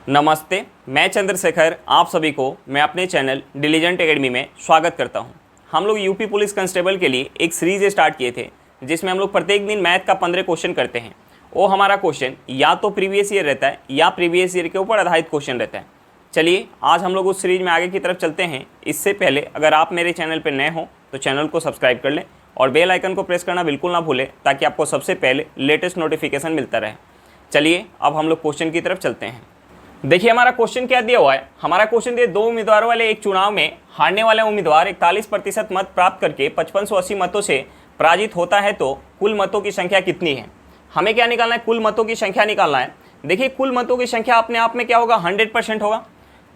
नमस्ते, मैं चंद्रशेखर आप सभी को मैं अपने चैनल डिलीजेंट एकेडमी में स्वागत करता हूं। हम लोग यूपी पुलिस कांस्टेबल के लिए एक सीरीज स्टार्ट किए थे जिसमें हम लोग प्रत्येक दिन मैथ का 15 क्वेश्चन करते हैं। वो हमारा क्वेश्चन या तो प्रीवियस ईयर रहता है या प्रीवियस ईयर के ऊपर आधारित क्वेश्चन रहता है। चलिए आज हम लोग उस सीरीज में आगे की तरफ चलते हैं। इससे पहले अगर आप मेरे चैनल पर नए हो तो चैनल को सब्सक्राइब कर लें और बेल आइकन को प्रेस करना बिल्कुल ना भूलें ताकि आपको सबसे पहले लेटेस्ट नोटिफिकेशन मिलता रहे। चलिए अब हम लोग क्वेश्चन की तरफ चलते हैं। देखिए हमारा क्वेश्चन क्या दिया हुआ है। हमारा क्वेश्चन दिया 2 उम्मीदवारों वाले एक चुनाव में हारने वाला उम्मीदवार 41% मत प्राप्त करके 5580 मतों से पराजित होता है तो कुल मतों की संख्या कितनी है। हमें क्या निकालना है, कुल मतों की संख्या निकालना है। देखिए कुल मतों की संख्या अपने आप में क्या होगा, 100% होगा।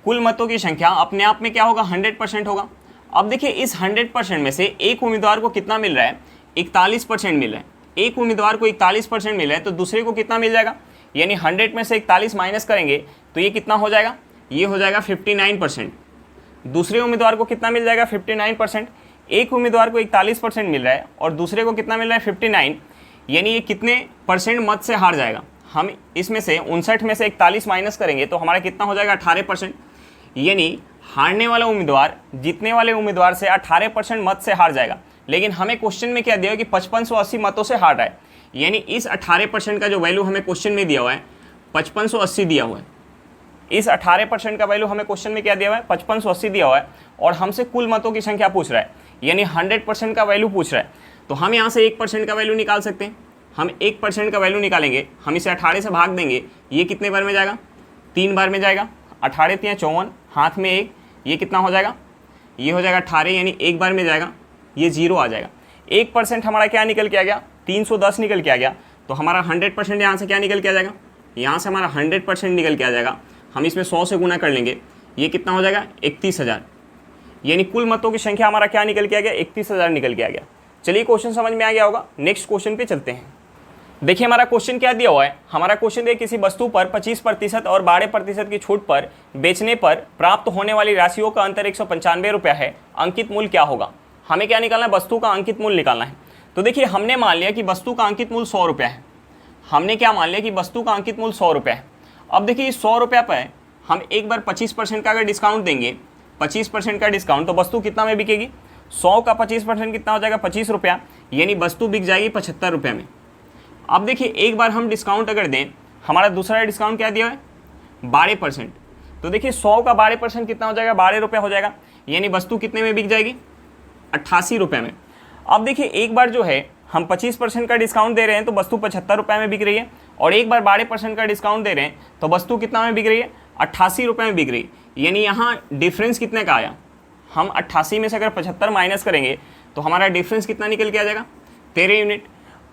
कुल मतों की संख्या अपने आप में क्या होगा, 100% होगा। अब देखिए इस 100% में से एक उम्मीदवार को कितना मिल रहा है, 41% मिल रहा है। एक उम्मीदवार को 41% मिल रहा है तो दूसरे को कितना मिल जाएगा, यानी 100 में से 41 माइनस करेंगे तो ये कितना हो जाएगा, ये हो जाएगा 59%। दूसरे उम्मीदवार को कितना मिल जाएगा, 59%। एक उम्मीदवार को 41% मिल रहा है और दूसरे को कितना मिल रहा है, 59, यानी ये कितने परसेंट मत से हार जाएगा। हम इसमें से 59 में से 41 माइनस करेंगे तो हमारा कितना हो जाएगा, 18%। यानी हारने वाला उम्मीदवार जीतने वाले उम्मीदवार से 18% मत से हार जाएगा। लेकिन हमें क्वेश्चन में क्या दिया है कि 5580 मतों से हार रहा है, यानी इस 18% का जो वैल्यू हमें क्वेश्चन में दिया हुआ है 5580 दिया हुआ है। इस 18% का वैल्यू हमें क्वेश्चन में क्या दिया हुआ है, 5580 दिया हुआ है और हमसे कुल मतों की संख्या पूछ रहा है, यानी 100% का वैल्यू पूछ रहा है। तो हम यहाँ से 1% का वैल्यू निकाल सकते हैं। हम 1% का वैल्यू निकालेंगे, हम इसे 18 से भाग देंगे, ये कितने बार में जाएगा, 3 बार में जाएगा। 18 × 54, हाथ में 1, ये कितना हो जाएगा, ये हो जाएगा 18, यानी एक बार में जाएगा, ये 0 आ जाएगा। 1% हमारा क्या निकल के आ गया, 310 निकल के आ गया। तो हमारा 100% यहाँ से क्या निकल के आ जाएगा, यहाँ से हमारा 100% निकल के आ जाएगा। हम इसमें 100 से गुना कर लेंगे, ये कितना हो जाएगा, 31,000। यानी कुल मतों की संख्या हमारा क्या निकल के आ गया, 31,000 निकल के आ गया। चलिए क्वेश्चन समझ में आ गया होगा। नेक्स्ट क्वेश्चन पे चलते हैं। देखिए हमारा क्वेश्चन क्या दिया हुआ है। हमारा क्वेश्चन दिया किसी वस्तु पर 25% और 12% की छूट पर बेचने पर प्राप्त होने वाली राशियों का अंतर 195 रुपया है। अंकित मूल्य क्या होगा। हमें क्या निकालना है, वस्तु का अंकित मूल्य निकालना है। तो देखिए हमने मान लिया कि वस्तु का अंकित मूल्य 100 रुपया है। हमने क्या मान लिया कि वस्तु का अंकित मूल्य 100 रुपया है। अब देखिए 100 रुपया पर हम एक बार 25% का अगर डिस्काउंट देंगे, 25% का डिस्काउंट, तो वस्तु कितना में बिकेगी, 100 का 25% कितना हो जाएगा, 25 रुपया, यानी वस्तु बिक जाएगी 75 रुपये में। अब देखिए एक बार हम डिस्काउंट अगर दें, हमारा दूसरा डिस्काउंट क्या दिया है, 12%। तो देखिए 100 का 12% कितना हो जाएगा, 12 रुपया हो जाएगा, यानी वस्तु कितने में बिक जाएगी, 88 रुपये में। अब देखिए एक बार जो है हम 25% का डिस्काउंट दे रहे हैं तो वस्तु 75 रुपये में बिक रही है, और एक बार 12% का डिस्काउंट दे रहे हैं तो वस्तु कितना में बिक रही है, 88 रुपये में बिक रही है। यानी यहाँ डिफरेंस कितने का आया, हम 88 में से अगर 75 माइनस करेंगे तो हमारा डिफरेंस कितना निकल के आ जाएगा, 13 यूनिट।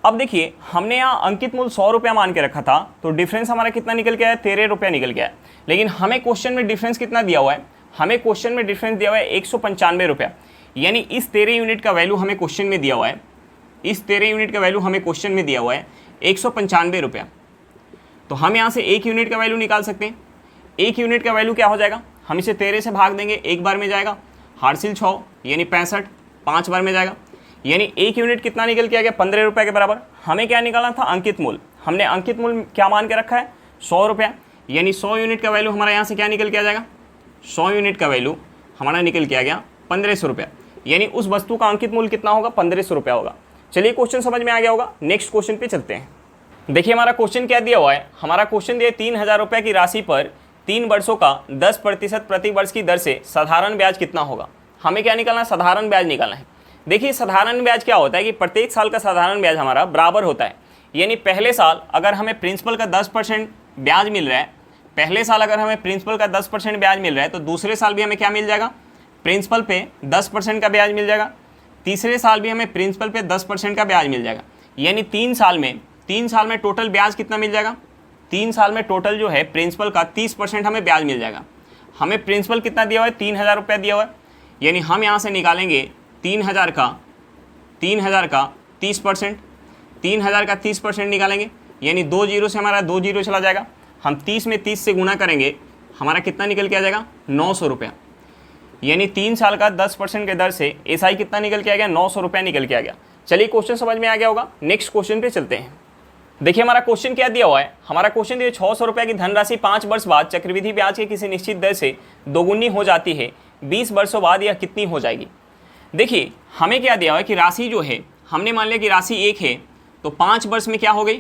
अब देखिए हमने यहाँ अंकित मूल्य 100 रुपया मान के रखा था तो डिफरेंस हमारा कितना निकल के आया, 13 रुपया निकल गया है। लेकिन हमें क्वेश्चन में डिफरेंस कितना दिया हुआ है, हमें क्वेश्चन में डिफरेंस दिया हुआ है 195 रुपया, यानी इस 13 यूनिट का वैल्यू हमें क्वेश्चन में दिया हुआ है, इस 13 यूनिट का वैल्यू हमें क्वेश्चन में दिया हुआ है 195 रुपया। तो हम यहाँ से 1 यूनिट का वैल्यू निकाल सकते हैं। 1 यूनिट का वैल्यू क्या हो जाएगा, हम इसे 13 से भाग देंगे, एक बार में जाएगा, हार्सिल 6 यानी 65, 5 बार में जाएगा, यानी 1 यूनिट कितना निकल के आ गया, 15 रुपये के बराबर। हमें क्या निकालना था, अंकित मूल्य। हमने अंकित मूल्य क्या मान के रखा है, 100 रुपया, यानी 100 यूनिट का वैल्यू हमारा यहाँ से क्या निकल के आ जाएगा, 100 यूनिट का वैल्यू हमारा निकल के आ गया 1500 रुपया, यानी उस वस्तु का अंकित मूल्य कितना होगा, 1500 रुपया होगा। चलिए क्वेश्चन समझ में आ गया होगा। नेक्स्ट क्वेश्चन पे चलते हैं। देखिए हमारा क्वेश्चन क्या दिया हुआ है। हमारा क्वेश्चन दिया 3000 रुपये की राशि पर 3 वर्षों का 10% प्रति वर्ष की दर से साधारण ब्याज कितना होगा। हमें क्या निकालना है, साधारण ब्याज निकालना है। देखिए साधारण ब्याज क्या होता है कि प्रत्येक साल का साधारण ब्याज हमारा बराबर होता है, यानी पहले साल अगर हमें प्रिंसिपल का 10% ब्याज मिल रहा है, पहले साल अगर हमें प्रिंसिपल का 10% ब्याज मिल रहा है तो दूसरे साल भी हमें क्या मिल जाएगा, प्रिंसिपल पे 10% का ब्याज मिल जाएगा, तीसरे साल भी हमें प्रिंसिपल पे 10% का ब्याज मिल जाएगा। यानी 3 साल में टोटल ब्याज कितना मिल जाएगा, 3 साल में टोटल जो है प्रिंसिपल का 30% हमें ब्याज मिल जाएगा। हमें प्रिंसिपल कितना दिया हुआ है, 3000 रुपया दिया हुआ है, यानी हम यहाँ से निकालेंगे 3000 का 30%, 3000 का 30% निकालेंगे, यानी 2 जीरो से हमारा 2 जीरो चला जाएगा। हम 30 में 30 से गुना करेंगे, हमारा कितना निकल के आ जाएगा, 900 रुपया, यानी 3 साल का 10% के दर से एसआई कितना निकल के आ गया, 900 रुपया निकल के आ गया। चलिए क्वेश्चन समझ में आ गया होगा। नेक्स्ट क्वेश्चन पे चलते हैं। देखिए हमारा क्वेश्चन क्या दिया हुआ है, हमारा क्वेश्चन दिया 600 रुपये की धनराशि 5 वर्ष बाद चक्रवृद्धि ब्याज की किसी निश्चित दर से दोगुनी हो जाती है, 20 वर्षों बाद यह कितनी हो जाएगी। देखिए हमें क्या दिया हुआ है कि राशि जो है, हमने मान लिया कि राशि 1 है, तो 5 वर्ष में क्या हो गई,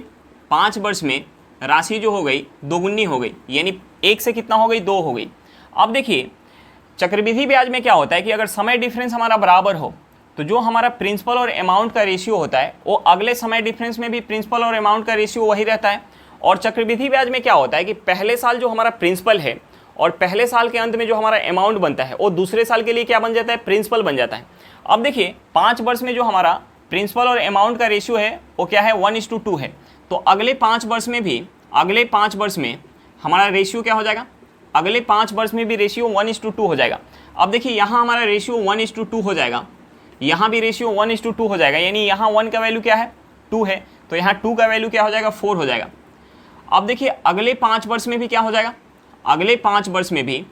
5 वर्ष में राशि जो हो गई दोगुनी हो गई, यानी 1 से कितना हो गई, 2 हो गई। अब देखिए चक्रवृद्धि ब्याज में क्या होता है कि अगर समय डिफरेंस हमारा बराबर हो तो जो हमारा प्रिंसिपल और अमाउंट का रेशियो होता है वो अगले समय डिफरेंस में भी प्रिंसिपल और अमाउंट का रेशियो वही रहता है। और चक्रवृद्धि ब्याज में क्या होता है कि पहले साल जो हमारा प्रिंसिपल है और पहले साल के अंत में जो हमारा अमाउंट बनता है वो दूसरे साल के लिए क्या बन जाता है, प्रिंसिपल बन जाता है। अब देखिए 5 वर्ष में जो हमारा प्रिंसिपल और अमाउंट का रेशियो है वो क्या है, 1:2 है। तो अगले 5 वर्ष में भी, अगले 5 वर्ष में हमारा रेशियो क्या हो जाएगा, अगले 5 वर्ष में भी रेशियो 1:2 हो जाएगा। अब देखिए यहाँ हमारा रेशियो 1:2 हो जाएगा, यहाँ भी रेशियो 1:2 हो जाएगा, यानी यहाँ 1 का वैल्यू क्या है, 2 है, तो यहाँ 2 का वैल्यू क्या हो जाएगा, 4 हो जाएगा। अब देखिए अगले 5 वर्ष में भी क्या हो जाएगा, अगले 5 वर्ष में भी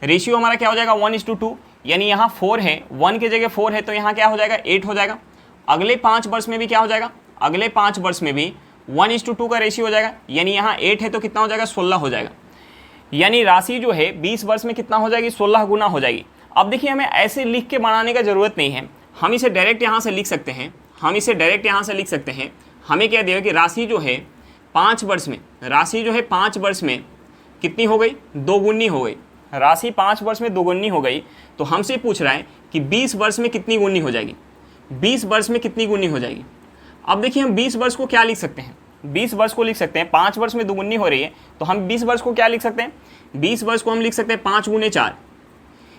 रेशियो हमारा क्या हो जाएगा, 1:2, यानी यहाँ 4 है, 1 की जगह 4 है, तो यहाँ क्या हो जाएगा, 8 हो जाएगा। अगले 5 वर्ष में भी क्या हो जाएगा, अगले 5 वर्ष में भी 1:2 का रेशियो हो जाएगा, यानी यहाँ 8 है तो कितना हो जाएगा, 16 हो जाएगा। यानी राशि जो है 20 वर्ष में कितना हो जाएगी, 16 गुना हो जाएगी। अब देखिए हमें ऐसे लिख के बनाने का ज़रूरत नहीं है, हम इसे डायरेक्ट यहाँ से लिख सकते हैं, हम इसे डायरेक्ट यहाँ से लिख सकते हैं। हमें क्या दिया कि राशि जो है 5 वर्ष में, राशि जो है 5 वर्ष में कितनी हो गई, दोगुनी हो गई। राशि 5 वर्ष में दोगुनी हो गई, तो हमसे पूछ रहा है कि 20 वर्ष में कितनी गुनी हो जाएगी, 20 वर्ष में कितनी गुनी हो जाएगी। अब देखिए हम 20 वर्ष को क्या लिख सकते हैं, 20 वर्ष को लिख सकते हैं, 5 वर्ष में दोगुनी हो रही है तो हम 20 वर्ष को क्या लिख सकते हैं, 20 वर्ष को हम लिख सकते हैं 5 × 4,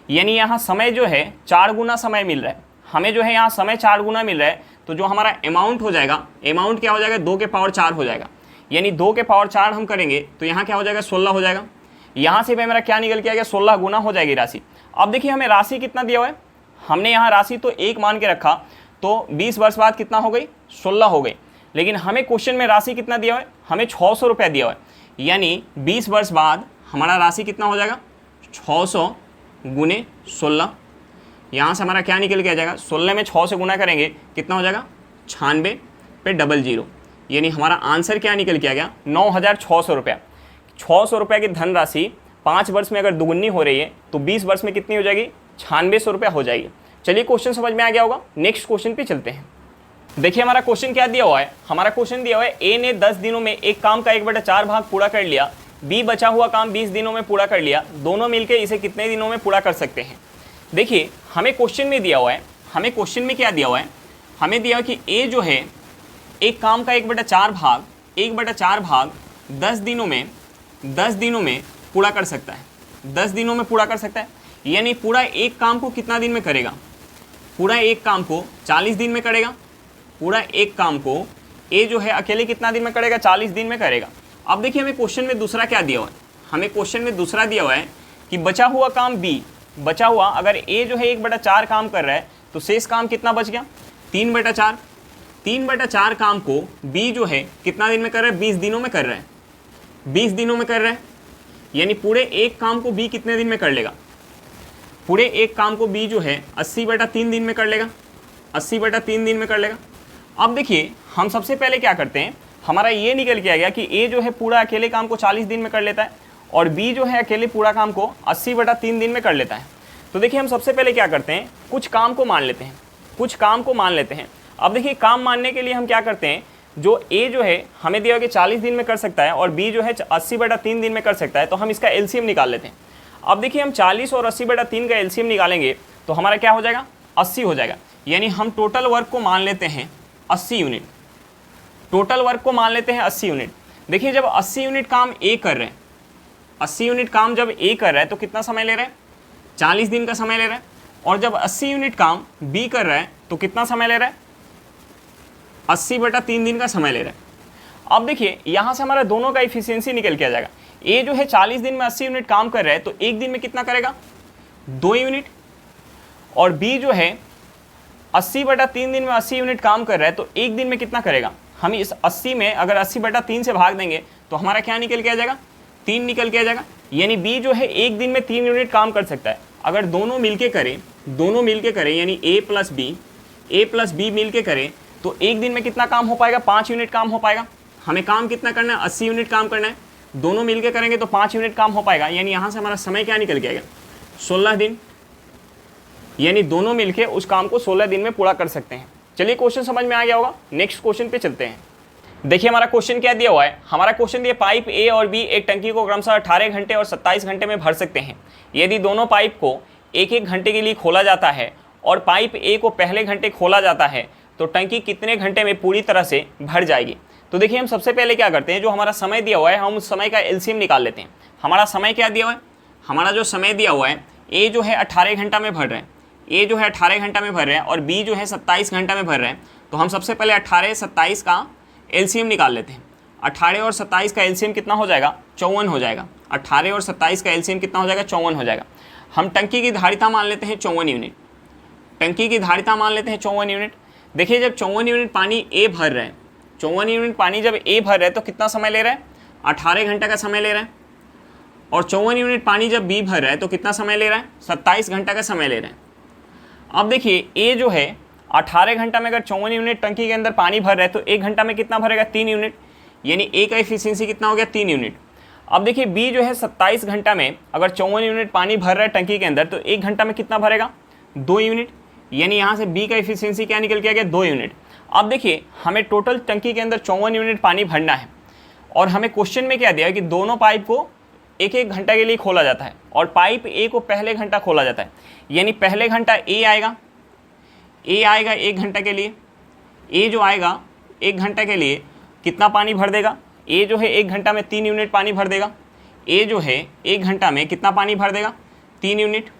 यानी यहाँ समय जो है 4 गुना समय मिल रहा है, हमें जो है यहाँ समय 4 गुना मिल रहा है। तो जो हमारा अमाउंट हो जाएगा, अमाउंट क्या हो जाएगा, 2 के पावर 4 हो जाएगा, यानी 2 के पावर 4 हम करेंगे तो यहाँ क्या हो जाएगा, 16 हो जाएगा। यहाँ से भी मेरा क्या निकल के आ गया, 16 गुना हो जाएगी राशि। अब देखिए हमें राशि कितना दिया हुआ है, हमने यहाँ राशि तो 1 मान के रखा, तो 20 वर्ष बाद कितना हो गई, 16 हो गई। लेकिन हमें क्वेश्चन में राशि कितना दिया हुआ है, हमें 600 रुपया दिया हुआ है, यानी 20 वर्ष बाद हमारा राशि कितना हो जाएगा, 600 × 16। यहाँ से हमारा क्या निकल के आ जाएगा, 16 में 6 से गुना करेंगे कितना हो जाएगा, 96 पे 00, यानी हमारा आंसर क्या निकल के आ गया, 9600 रुपया। 600 रुपये की धनराशि 5 वर्ष में अगर दुगुनी हो रही है तो 20 वर्ष में कितनी हो जाएगी, 9600 रुपया हो जाएगी। चलिए क्वेश्चन समझ में आ गया होगा, नेक्स्ट क्वेश्चन पे चलते हैं। देखिए हमारा क्वेश्चन क्या दिया हुआ है, हमारा क्वेश्चन दिया हुआ है ए ने 10 दिनों में एक काम का 1/4 भाग पूरा कर लिया, बी बचा हुआ काम 20 दिनों में पूरा कर लिया, दोनों मिलकर इसे कितने दिनों में पूरा कर सकते हैं। देखिए हमें क्वेश्चन में दिया हुआ है, हमें क्वेश्चन में क्या दिया हुआ है, हमें दिया कि ए जो है एक काम का 1/4 भाग 10 दिनों में पूरा कर सकता है, 10 दिनों में पूरा कर सकता है, यानी पूरा एक काम को कितना दिन में करेगा, पूरा एक काम को 40 दिन में करेगा, पूरा एक काम को ए जो है अकेले कितना दिन में करेगा, 40 दिन में करेगा। अब देखिए हमें क्वेश्चन में दूसरा क्या दिया हुआ है, हमें क्वेश्चन में दूसरा दिया हुआ है कि बचा हुआ काम बी, बचा हुआ अगर ए जो है 1/4 काम कर रहा है तो शेष काम कितना बच गया, 3/4। 3/4 काम को बी जो है कितना दिन में कर रहा है, 20 दिनों में कर रहा है, 20 दिनों में कर रहा है, यानी पूरे एक काम को बी कितने दिन में कर लेगा, पूरे एक काम को बी जो है 80/3 दिन में कर लेगा, 80/3 दिन में कर लेगा। अब देखिए हम सबसे पहले क्या करते हैं, हमारा ये निकल के आ गया कि ए जो है पूरा अकेले काम को 40 दिन में कर लेता है और बी जो है अकेले पूरा काम को 80/3 दिन में कर लेता है। तो देखिए हम सबसे पहले क्या करते हैं, कुछ काम को मान लेते हैं, कुछ काम को मान लेते हैं। अब देखिए काम मानने के लिए हम क्या करते हैं, जो ए जो है हमें दिया कि 40 दिन में कर सकता है और बी जो है 80/3 दिन में कर सकता है, तो हम इसका एलसीएम निकाल लेते हैं। अब देखिए हम 40 और 80/3 का एलसीएम निकालेंगे तो हमारा क्या हो जाएगा, 80 हो जाएगा, यानी हम टोटल वर्क को मान लेते हैं 80 यूनिट, टोटल वर्क को मान लेते हैं 80 यूनिट। देखिए जब 80 यूनिट काम ए कर रहे हैं, 80 यूनिट काम जब ए कर रहा है तो कितना समय ले रहा है, 40 दिन का समय ले रहा है, और जब 80 यूनिट काम बी कर रहा है तो कितना समय ले रहा है, 80/3 दिन का समय ले रहा है। अब देखिए यहाँ से हमारा दोनों का इफिशियंसी निकल के आ जाएगा, ए जो है 40 दिन में 80 यूनिट काम कर रहा है तो एक दिन में कितना करेगा, 2 यूनिट, और बी जो है 80/3 दिन में 80 यूनिट काम कर रहा है तो एक दिन में कितना करेगा। हम इस 80 में अगर 80/3 से भाग देंगे तो हमारा क्या निकल के आ जाएगा, 3 निकल के आ जाएगा, यानी बी जो है एक दिन में 3 यूनिट काम कर सकता है। अगर दोनों मिलके करें यानी ए प्लस बी मिल के करें तो एक दिन में कितना काम हो पाएगा, 5 यूनिट काम हो पाएगा। हमें काम कितना करना है, 80 यूनिट काम करना है। दोनों मिलकर करेंगे तो 5 यूनिट काम हो पाएगा, यानी यहाँ से हमारा समय क्या निकल के आएगा, 16 दिन। यानी दोनों मिलके उस काम को 16 दिन में पूरा कर सकते हैं। चलिए क्वेश्चन समझ में आ गया होगा, नेक्स्ट क्वेश्चन पे चलते हैं। देखिए हमारा क्वेश्चन क्या दिया हुआ है, हमारा क्वेश्चन दिया पाइप ए और बी एक टंकी को क्रमशः 18 घंटे और 27 घंटे में भर सकते हैं। यदि दोनों पाइप को एक एक घंटे के लिए खोला जाता है और पाइप ए को पहले घंटे खोला जाता है तो टंकी कितने घंटे में पूरी तरह से भर जाएगी। तो देखिए हम सबसे पहले क्या करते हैं, जो हमारा समय दिया हुआ है हम उस समय का एलसीएम निकाल लेते हैं। हमारा समय क्या दिया हुआ है, हमारा जो समय दिया हुआ है ए जो है 18 घंटा में भर रहे हैं, ए जो है 18 घंटा में भर रहे हैं और बी जो है 27 घंटा में भर रहे हैं। तो हम सबसे पहले 18 27 का एलसीएम निकाल लेते हैं। 18 और 27 का एलसीएम कितना हो जाएगा, 54 हो जाएगा। 18 और 27 का एलसीएम कितना हो जाएगा, 54 हो जाएगा। हम टंकी की धारिता मान लेते हैं 54 यूनिट, टंकी की धारिता मान लेते हैं 54 यूनिट। देखिए जब 54 यूनिट पानी ए भर रहे हैं, 54 यूनिट पानी जब ए भर रहे हैं तो कितना समय ले रहा है, 18 घंटे का समय ले रहा है। और 54 यूनिट पानी जब बी भर रहा है तो कितना समय ले रहा है, 27 घंटा का समय ले रहा है। अब देखिए ए जो है 18 घंटा में अगर 54 यूनिट टंकी के अंदर पानी भर रहा है तो 1 घंटा में कितना भरेगा, 3 यूनिट, यानी ए का एफिशिएंसी कितना हो गया, 3 यूनिट। अब देखिए बी जो है 27 घंटा में अगर 54 यूनिट पानी भर रहा है टंकी के अंदर तो 1 घंटा में कितना भरेगा, 2 यूनिट, यानी यहाँ से बी का एफिशिएंसी क्या निकल के आ गया, 2 यूनिट। अब देखिए हमें टोटल टंकी के अंदर 54 यूनिट पानी भरना है और हमें क्वेश्चन में क्या दिया है कि दोनों पाइप को एक एक घंटा के लिए खोला जाता है और पाइप ए को पहले घंटा खोला जाता है। यानी पहले घंटा ए आएगा 1 घंटा के लिए, ए जो आएगा 1 घंटा के लिए कितना पानी भर देगा, ए जो है 1 घंटा में 3 यूनिट पानी भर देगा। ए जो है 1 घंटा में कितना पानी भर देगा, 3 यूनिट।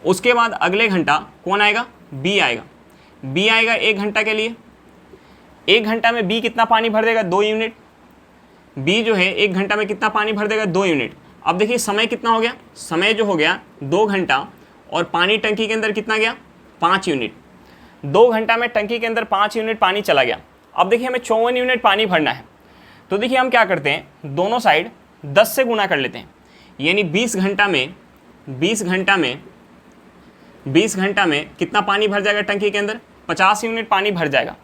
उसके बाद अगले घंटा कौन आएगा, बी आएगा। बी आएगा 1 घंटा के लिए, 1 घंटा में बी कितना पानी भर देगा, 2 यूनिट। बी जो है 1 घंटा में कितना पानी भर देगा, 2 यूनिट। अब देखिए समय कितना हो गया, समय जो हो गया 2 घंटा और पानी टंकी के अंदर कितना गया, 5 यूनिट। 2 घंटा में टंकी के अंदर 5 यूनिट पानी चला गया। अब देखिए हमें 54 यूनिट पानी भरना है तो देखिए हम क्या करते हैं, दोनों साइड 10 से गुना कर लेते हैं। यानी 20 घंटा में कितना पानी भर जाएगा टंकी के अंदर, 50 यूनिट पानी भर जाएगा।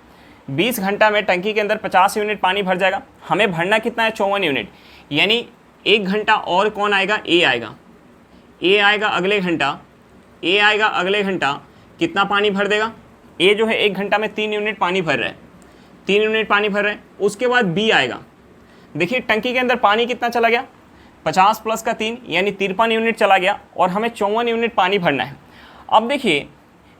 20 घंटा में टंकी के अंदर 50 यूनिट पानी भर जाएगा। हमें भरना कितना है, 54 यूनिट। यानी 1 घंटा और कौन आएगा, ए आएगा। ए आएगा अगले घंटा कितना पानी भर देगा, ए जो है 1 घंटा में 3 यूनिट पानी भर रहा है, 3 यूनिट पानी भर रहे हैं। उसके बाद बी आएगा। देखिए टंकी के अंदर पानी कितना चला गया, 50 प्लस का 3 यानी 53 यूनिट चला गया और हमें 54 यूनिट पानी भरना है। अब देखिए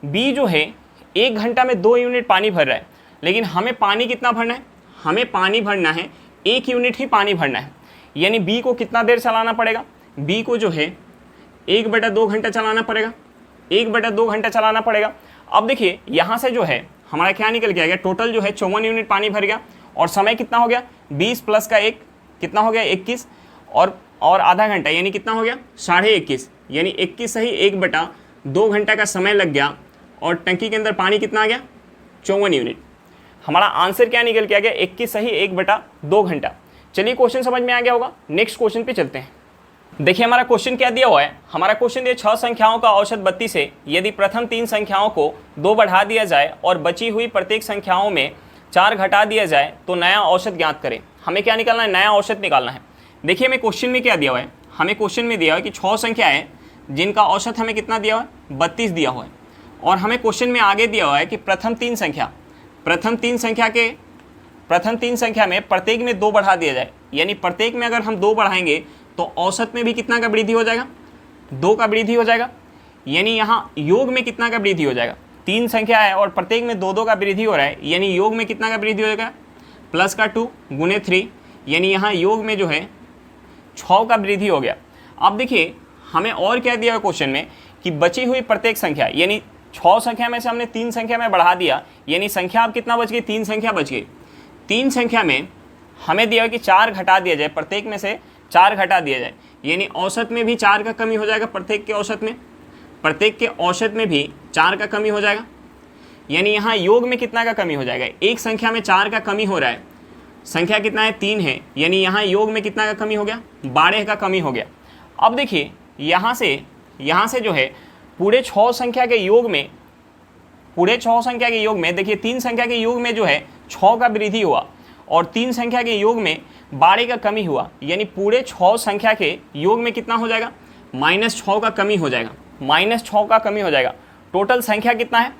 बी जो है 1 घंटा में 2 यूनिट पानी भर रहा है, लेकिन हमें पानी कितना भरना है, हमें पानी भरना है 1 यूनिट ही पानी भरना है। यानी बी को कितना देर चलाना पड़ेगा, बी को जो है 1/2 घंटा चलाना पड़ेगा, 1/2 घंटा चलाना पड़ेगा। अब देखिए यहाँ से जो है हमारा क्या निकल के आ गया, टोटल जो है 54 यूनिट पानी भर गया और समय कितना हो गया, 20 प्लस का 1 कितना हो गया, 21 और आधा घंटा यानी कितना हो गया, 21.5, यानी 21 सही 1/2 घंटा का समय लग गया और टंकी के अंदर पानी कितना आ गया, 54 यूनिट। हमारा आंसर क्या निकल के आ गया, 21 सही 1/2 घंटा। चलिए क्वेश्चन समझ में आ गया होगा, नेक्स्ट क्वेश्चन पे चलते हैं। देखिए हमारा क्वेश्चन क्या दिया हुआ है, हमारा क्वेश्चन दिया 6 संख्याओं का औसत 32 है। यदि प्रथम 3 संख्याओं को 2 बढ़ा दिया जाए और बची हुई प्रत्येक संख्याओं में 4 घटा दिया जाए तो नया औसत ज्ञात करें। हमें क्या निकालना है, नया औसत निकालना है। देखिए हमें क्वेश्चन में क्या दिया हुआ है, हमें क्वेश्चन में दिया हुआ है कि 6 संख्याएं जिनका औसत हमें कितना दिया हुआ है, 32 दिया हुआ है। और हमें क्वेश्चन में आगे दिया हुआ है कि प्रथम तीन संख्या में प्रत्येक में 2 बढ़ा दिया जाए। यानी प्रत्येक में अगर हम 2 बढ़ाएंगे तो औसत में भी कितना का वृद्धि हो जाएगा, 2 का वृद्धि हो जाएगा। यानी यहाँ योग में कितना का वृद्धि हो जाएगा, 3 संख्या है और प्रत्येक में 2-2 का वृद्धि हो रहा है, यानी योग में कितना का वृद्धि हो जाएगा, प्लस का 2 गुने 3, यानी यहाँ योग में जो है 6 का वृद्धि हो गया। अब देखिए हमें और क्या दिया है क्वेश्चन में कि बची हुई प्रत्येक संख्या, यानी 6 संख्या में से हमने 3 संख्या में बढ़ा दिया, यानी संख्या अब कितना बच गई, 3 संख्या बच गई। 3 संख्या में हमें दिया कि 4 घटा दिया जाए, प्रत्येक में से 4 घटा दिया जाए, यानी औसत में भी 4 का कमी हो जाएगा। प्रत्येक के औसत में भी 4 का कमी हो जाएगा। यानी यहाँ योग में कितना का कमी हो जाएगा, एक संख्या में 4 का कमी हो रहा है, संख्या कितना है, 3 है, यानी यहाँ योग में कितना का कमी हो गया, 12 का कमी हो गया। अब देखिए यहाँ से जो है पूरे 6 संख्या के योग में देखिए 3 संख्या के योग में जो है 6 का वृद्धि हुआ और 3 संख्या के योग में 12 का कमी हुआ, यानी पूरे 6 संख्या के योग में कितना हो जाएगा, -6 का कमी हो जाएगा, -6 का कमी हो जाएगा। टोटल संख्या कितना है,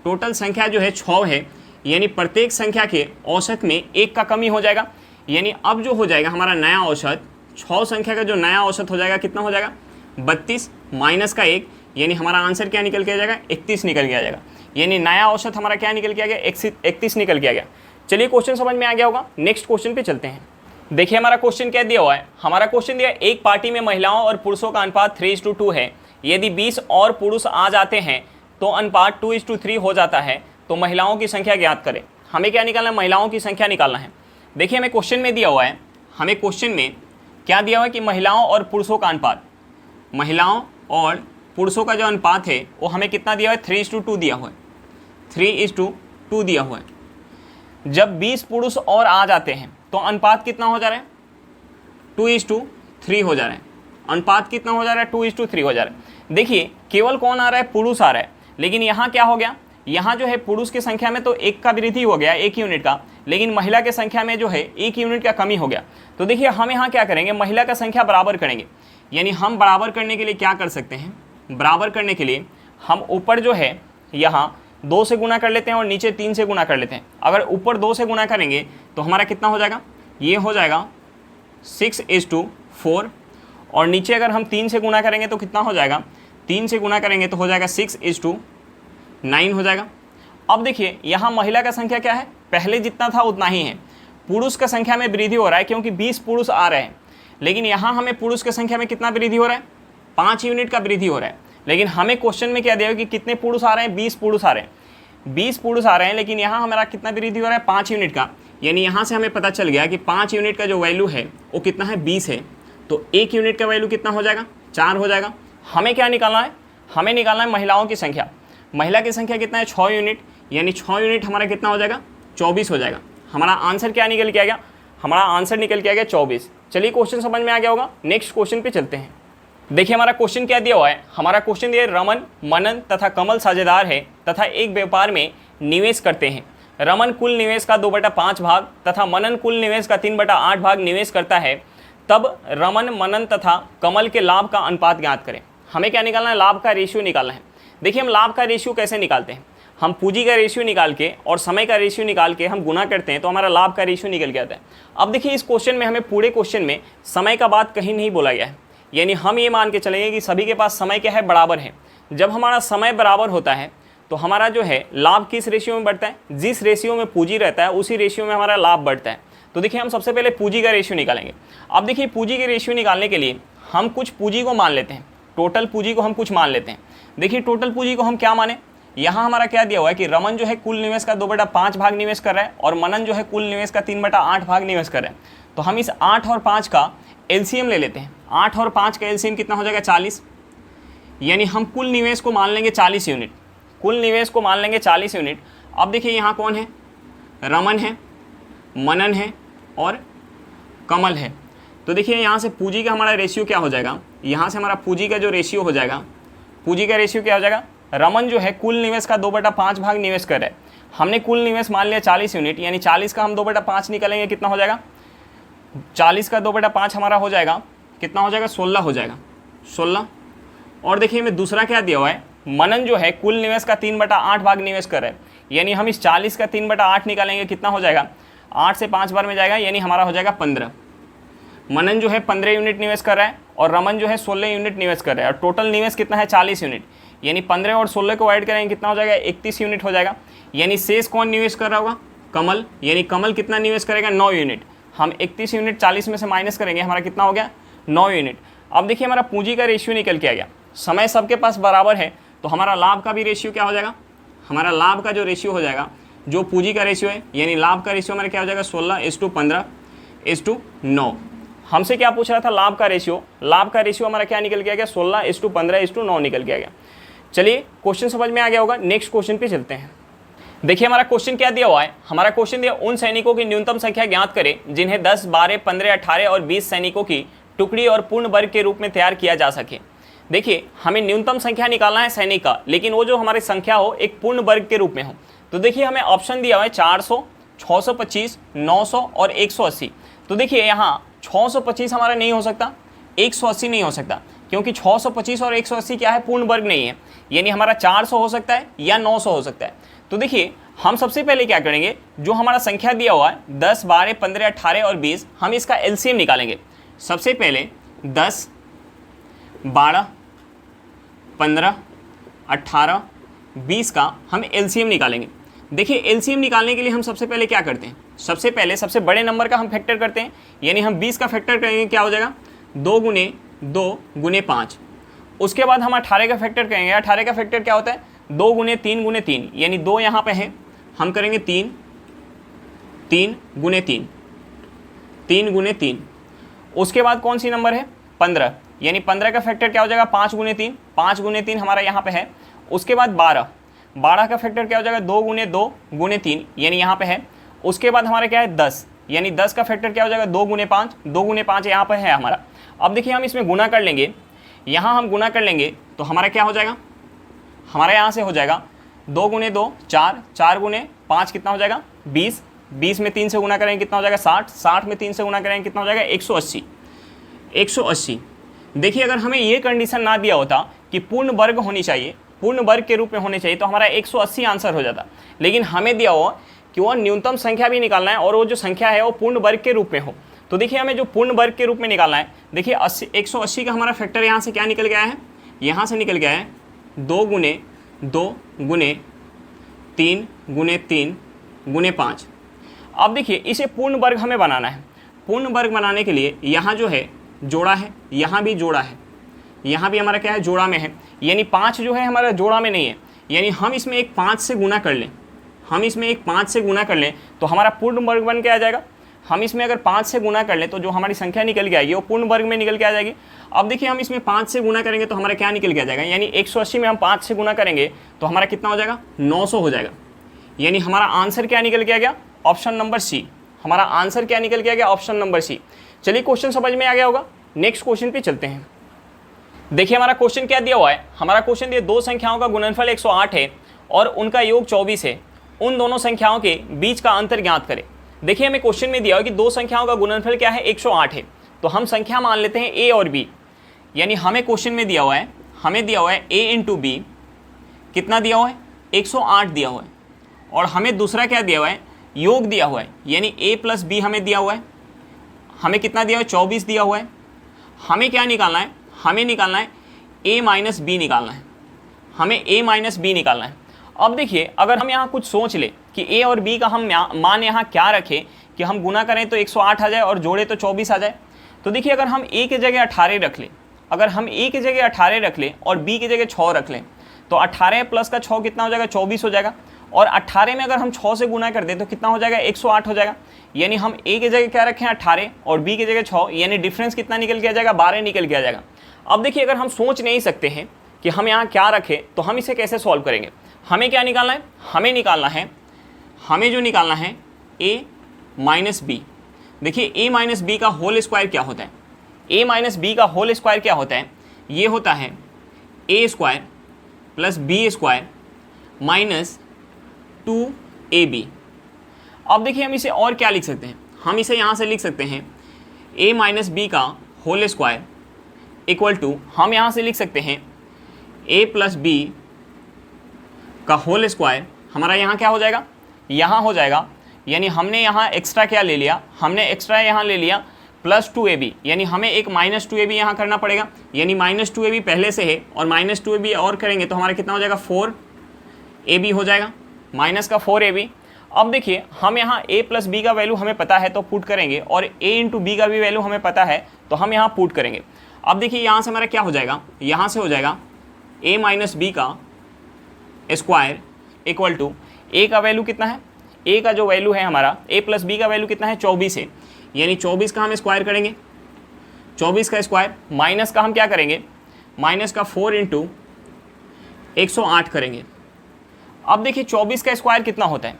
टोटल संख्या जो है 6 है, यानी प्रत्येक संख्या के औसत में 1 का कमी हो जाएगा। यानी अब जो हो जाएगा हमारा नया औसत, 6 संख्या का जो नया औसत हो जाएगा कितना हो जाएगा, 32 माइनस का 1, यानी हमारा आंसर क्या निकल के आ जाएगा, 31 निकल के आ जाएगा। यानी नया औसत हमारा क्या निकल के आ गया, 31 निकल के आ गया। चलिए क्वेश्चन समझ में आ गया होगा, नेक्स्ट क्वेश्चन पे चलते हैं। देखिए हमारा क्वेश्चन क्या दिया हुआ है, हमारा क्वेश्चन दिया एक पार्टी में महिलाओं और पुरुषों का अनुपात 3:2 है। यदि 20 और पुरुष आ जाते हैं तो अनुपात 2:3 हो जाता है, तो महिलाओं की संख्या ज्ञात करें। हमें क्या निकालना है, महिलाओं की संख्या निकालना है। देखिए हमें क्वेश्चन में दिया हुआ है, हमें क्वेश्चन में क्या दिया हुआ है कि महिलाओं और पुरुषों का अनुपात, महिलाओं और पुरुषों का जो अनुपात है वो हमें कितना दिया हुआ है, 3:2 दिया हुआ है, 3:2 दिया हुआ है। जब 20 पुरुष और आ जाते हैं तो अनुपात कितना हो जा रहा है, 2:3 हो जा रहा है। अनुपात कितना हो जा रहा है, 2:3 हो जा रहा है। देखिए केवल कौन आ रहा है, पुरुष आ रहा है, लेकिन यहाँ क्या हो गया, यहाँ जो है पुरुष की संख्या में तो 1 का वृद्धि हो गया, 1 यूनिट का, लेकिन महिला की संख्या में जो है 1 यूनिट का कमी हो गया। तो देखिए हम यहाँ क्या करेंगे, महिला का संख्या बराबर करेंगे। यानी हम बराबर करने के लिए क्या कर सकते हैं, बराबर करने के लिए हम ऊपर जो है यहाँ 2 से गुना कर लेते हैं और नीचे 3 से गुना कर लेते हैं। अगर ऊपर 2 से गुना करेंगे तो हमारा कितना हो जाएगा, ये हो जाएगा 6:4, और नीचे अगर हम 3 से गुना करेंगे तो कितना हो जाएगा, 3 से गुना करेंगे तो हो जाएगा 6:9 हो जाएगा। अब देखिए यहाँ महिला का संख्या क्या है, पहले जितना था उतना ही है। पुरुष का संख्या में वृद्धि हो रहा है क्योंकि 20 पुरुष आ रहे हैं, लेकिन यहाँ हमें पुरुष की संख्या में कितना वृद्धि हो रहा है, 5 यूनिट का वृद्धि हो रहा है। लेकिन हमें क्वेश्चन में क्या दिया है कि कितने पुरुष आ रहे हैं, 20 पुरुष आ रहे हैं, 20 पुरुष आ रहे हैं, लेकिन यहाँ हमारा कितना वृद्धि हो रहा है, 5 यूनिट का। यानी यहाँ से हमें पता चल गया कि 5 यूनिट का जो वैल्यू है वो कितना है, 20 है, तो 1 यूनिट का वैल्यू कितना हो जाएगा, 4 हो जाएगा। हमें क्या निकालना है, हमें निकालना है महिलाओं की संख्या। महिला की संख्या कितना है, 6 यूनिट, यानी 6 यूनिट हमारा कितना हो जाएगा, 24 हो जाएगा। हमारा आंसर क्या निकल के आ गया, हमारा आंसर निकल के आ गया 24। चलिए क्वेश्चन समझ में आ गया होगा, नेक्स्ट क्वेश्चन पे चलते हैं। देखिए हमारा क्वेश्चन क्या दिया हुआ है, हमारा क्वेश्चन दिया है रमन, मनन तथा कमल साझेदार है तथा एक व्यापार में निवेश करते हैं। रमन कुल निवेश का 2/5 भाग तथा मनन कुल निवेश का 3/8 भाग निवेश करता है, तब रमन, मनन तथा कमल के लाभ का अनुपात ज्ञात करें। हमें क्या निकालना है, लाभ का रेशियो निकालना है। देखिए हम लाभ का रेशियो कैसे निकालते हैं, हम पूंजी का रेशियो निकाल के और समय का रेशियो निकाल के हम गुना करते हैं तो हमारा लाभ का रेशियो निकल के आता है। अब देखिए इस क्वेश्चन में हमें पूरे क्वेश्चन में समय का बात कहीं नहीं बोला गया है, यानी हम ये मान के चलेंगे कि सभी के पास समय क्या है, बराबर है। जब हमारा समय बराबर होता है तो हमारा जो है लाभ किस रेशियो में बढ़ता है, जिस रेशियो में पूंजी रहता है उसी रेशियो में हमारा लाभ बढ़ता है। तो देखिए हम सबसे पहले पूंजी का रेशियो निकालेंगे। अब देखिए पूंजी के रेशियो निकालने के लिए हम कुछ पूंजी को मान लेते हैं, टोटल पूंजी को हम कुछ मान लेते हैं। देखिए टोटल पूंजी को हम क्या माने, यहाँ हमारा क्या दिया हुआ है कि रमन जो है कुल निवेश का 2/5 भाग निवेश कर रहा है और मनन जो है कुल निवेश का 3/8 भाग निवेश कर रहा है। तो हम इस 8 और 5 का एलसीएम ले लेते हैं। 8 और 5 का एलसीएम कितना हो जाएगा, 40। यानी हम कुल निवेश को मान लेंगे 40 यूनिट, कुल निवेश को मान लेंगे 40 यूनिट। अब देखिए यहाँ कौन है, रमन है, मनन है और कमल है। तो देखिए यहाँ से पूंजी का हमारा रेशियो क्या हो जाएगा, यहाँ से हमारा पूंजी का जो रेशियो हो जाएगा, पूंजी का रेशियो क्या हो जाएगा, रमन जो है कुल निवेश का 2/5 भाग निवेश कर रहा है। हमने कुल निवेश मान लिया 40 यूनिट, यानी 40 का हम 2/5 निकालेंगे, कितना हो जाएगा, 40 का 2/5 हमारा हो जाएगा, कितना हो जाएगा, 16 हो जाएगा, 16। और देखिए हमें दूसरा क्या दिया हुआ है, मनन जो है कुल निवेश का 3/8 भाग निवेश कर रहा है, यानी हम इस 40 का 3/8 निकालेंगे, कितना हो जाएगा, 8 से 5 बार में जाएगा, यानी हमारा हो जाएगा 15। मनन जो है 15 यूनिट निवेश कर रहा है और रमन जो है 16 यूनिट निवेश कर रहा है, और टोटल निवेश कितना है, 40 यूनिट, यानी 15 और 16 को ऐड करेंगे कितना हो जाएगा, 31 यूनिट हो जाएगा। यानी शेष कौन निवेश कर रहा होगा, कमल, यानी कमल कितना निवेश करेगा, 9 यूनिट। हम 31 यूनिट 40 में से माइनस करेंगे, हमारा कितना हो गया, 9 यूनिट। अब देखिए हमारा पूंजी का रेशियो निकल के आ गया, समय सबके पास बराबर है तो हमारा लाभ का भी रेशियो क्या हो जाएगा, हमारा लाभ का जो रेशियो हो जाएगा, जो पूंजी का रेशियो है, यानी लाभ का रेशियो हमारा क्या हो जाएगा, 16:15:9। हमसे क्या पूछ रहा था, लाभ का रेशियो, लाभ का रेशियो हमारा क्या निकल के आ गया, 16:15:9 निकल के आ गया। चलिए क्वेश्चन समझ में आ गया होगा, नेक्स्ट क्वेश्चन पे चलते हैं। देखिए हमारा क्वेश्चन क्या दिया हुआ है, हमारा क्वेश्चन दिया उन सैनिकों की न्यूनतम संख्या ज्ञात करें जिन्हें 10, 12, 15, 18 और 20 सैनिकों की टुकड़ी और पूर्ण वर्ग के रूप में तैयार किया जा सके। देखिए हमें न्यूनतम संख्या निकालना है सैनिक का, लेकिन वो जो हमारी संख्या हो एक पूर्ण वर्ग के रूप में हो। तो देखिए हमें ऑप्शन दिया हुआ है 400, 625, 900 और 180। तो देखिए यहाँ 625 हमारा नहीं हो सकता, 180 नहीं हो सकता, क्योंकि 625 और 180 क्या है, पूर्ण वर्ग नहीं है। यानी हमारा 400 हो सकता है या 900 हो सकता है। तो देखिए हम सबसे पहले क्या करेंगे, जो हमारा संख्या दिया हुआ है 10, 12, 15, 18 और 20, हम इसका एलसीएम निकालेंगे। सबसे पहले 10, 12, 15, 18, 20 का हम एलसीएम निकालेंगे। देखिए एलसीएम निकालने के लिए हम सबसे पहले क्या करते हैं, सबसे पहले सबसे बड़े नंबर का हम फैक्टर करते हैं। यानी हम 20 का फैक्टर करेंगे, क्या हो जाएगा 2 गुने 2 गुने 5। उसके बाद हम 18 का फैक्टर करेंगे। 18 का फैक्टर क्या होता है, 2 गुने 3 गुने 3, यानी 2 यहाँ पे है, हम करेंगे 3, 3 गुने 3, 3 गुने 3। उसके बाद कौन सी नंबर है, 15, यानी 15 का फैक्टर क्या हो जाएगा, 5 गुने 3, 5 गुने 3 हमारा यहाँ पे है। उसके बाद 12, 12 का फैक्टर क्या हो जाएगा, 2 गुने 2 गुने 3, यानी यहाँ पे है। उसके बाद हमारा क्या है 10, यानी 10 का फैक्टर क्या हो जाएगा, 2 गुने 5, 2 गुने 5 यहाँ पे है हमारा। अब देखिए हम इसमें गुना कर लेंगे, यहाँ हम गुना कर लेंगे तो हमारा क्या हो जाएगा, हमारा यहाँ से हो जाएगा 2 गुने 2 4, 4 गुने 5 कितना हो जाएगा 20, 20 में 3 से गुना करेंगे कितना हो जाएगा 60, 60 में 3 से गुना करेंगे कितना हो जाएगा 180, 180। देखिए अगर हमें ये कंडीशन ना दिया होता कि पूर्ण वर्ग होनी चाहिए, पूर्ण वर्ग के रूप में होने चाहिए, तो हमारा 180 आंसर हो जाता। लेकिन हमें दिया हो कि वो न्यूनतम संख्या भी निकालना है और वो जो संख्या है वो पूर्ण वर्ग के रूप में हो। तो देखिए हमें जो पूर्ण वर्ग के रूप में निकालना है, देखिए 180 का हमारा फैक्टर यहाँ से क्या निकल गया है, यहाँ से निकल गया है 2 गुने 2 गुने 3 गुने 3 गुने 5। अब देखिए इसे पूर्ण वर्ग हमें बनाना है। पूर्ण वर्ग बनाने के लिए यहाँ जो है जोड़ा है, यहाँ भी जोड़ा है, यहाँ भी हमारा क्या है जोड़ा में है, यानी 5 जो है हमारा जोड़ा में नहीं है। यानी हम इसमें एक 5 से गुना कर लें, हम इसमें एक 5 से गुना कर लें तो हमारा पूर्ण वर्ग बन के आ जाएगा। हम इसमें अगर 5 से गुना कर लें तो जो हमारी संख्या निकल के आएगी वो पूर्ण वर्ग में निकल के आ जाएगी। अब देखिए हम इसमें 5 से गुना करेंगे तो हमारा क्या निकल के आ जाएगा, यानी 180 में हम 5 से गुना करेंगे तो हमारा कितना हो जाएगा 900 हो जाएगा। यानी हमारा आंसर क्या निकल के आ गया, ऑप्शन नंबर सी। हमारा आंसर क्या निकल के आ गया, ऑप्शन नंबर सी। चलिए क्वेश्चन समझ में आ गया होगा, नेक्स्ट क्वेश्चन पे चलते हैं। देखिए हमारा क्वेश्चन क्या दिया हुआ है, हमारा क्वेश्चन दिया दो संख्याओं का गुणनफल 108 है और उनका योग 24 है, उन दोनों संख्याओं के बीच का अंतर ज्ञात करें। देखिए हमें क्वेश्चन में दिया हुआ है कि दो संख्याओं का गुणनफल क्या है 108 है, तो हम संख्या मान लेते हैं a और b। यानी हमें क्वेश्चन में दिया हुआ है, हमें दिया हुआ है a इंटू बी, कितना दिया हुआ है 108 दिया हुआ है, और हमें दूसरा क्या दिया हुआ है योग दिया हुआ है, यानी a प्लस बी हमें दिया हुआ है, हमें कितना दिया हुआ है 24 दिया हुआ है। हमें क्या निकालना है, हमें निकालना है a माइनस बी निकालना है, हमें a माइनस बी निकालना है। अब देखिए अगर हम यहाँ कुछ सोच ले कि a और b का हम मान यहाँ क्या रखें कि हम गुना करें तो 108 आ जाए और जोड़े तो 24 आ जाए। तो देखिए अगर हम a की जगह 18 रख लें, अगर हम a की जगह 18 रख लें और b की जगह 6 रख लें तो 18 प्लस का 6 कितना हो जाएगा 24 हो जाएगा, और 18 में अगर हम 6 से गुना कर दें तो कितना हो जाएगा 108 हो जाएगा। यानी हम a की जगह क्या रखें 18 और b की जगह 6, यानी डिफरेंस कितना निकल के आ जाएगा 12 निकल के आ जाएगा। अब देखिए अगर हम सोच नहीं सकते हैं कि हम यहाँ क्या रखें तो हम इसे कैसे सॉल्व करेंगे। हमें क्या निकालना है, हमें निकालना है, हमें जो निकालना है a माइनस बी। देखिए a माइनस बी का होल स्क्वायर क्या होता है, a माइनस बी का होल स्क्वायर क्या होता है, ये होता है a square plus b square minus 2ab। अब देखिए हम इसे और क्या लिख सकते हैं, हम इसे यहाँ से लिख सकते हैं a माइनस बी का होल स्क्वायर इक्वल टू, हम यहाँ से लिख सकते हैं a प्लस बी का होल स्क्वायर। हमारा यहाँ क्या हो जाएगा, यहाँ हो जाएगा, यानी हमने यहाँ एक्स्ट्रा क्या ले लिया, हमने एक्स्ट्रा यहाँ ले लिया प्लस 2ab, यानी हमें एक माइनस 2ab यहाँ करना पड़ेगा, यानी माइनस 2ab पहले से है और माइनस 2ab और करेंगे तो हमारा कितना हो जाएगा 4ab हो जाएगा, माइनस का 4ab। अब देखिए हम यहाँ a प्लस बी का वैल्यू हमें पता है तो पुट करेंगे, और a इंटू बी का भी वैल्यू हमें पता है तो हम यहाँ पुट करेंगे। अब देखिए यहाँ से हमारा क्या हो जाएगा, यहाँ से हो जाएगा a माइनस बी का स्क्वायर इक्वल टू a का वैल्यू कितना है, a का जो वैल्यू है हमारा a प्लस बी का वैल्यू कितना है 24 है, यानी 24 का हम स्क्वायर करेंगे, 24 का स्क्वायर माइनस का हम क्या करेंगे, माइनस का 4 इंटू 108 करेंगे। अब देखिए 24 का स्क्वायर कितना होता है,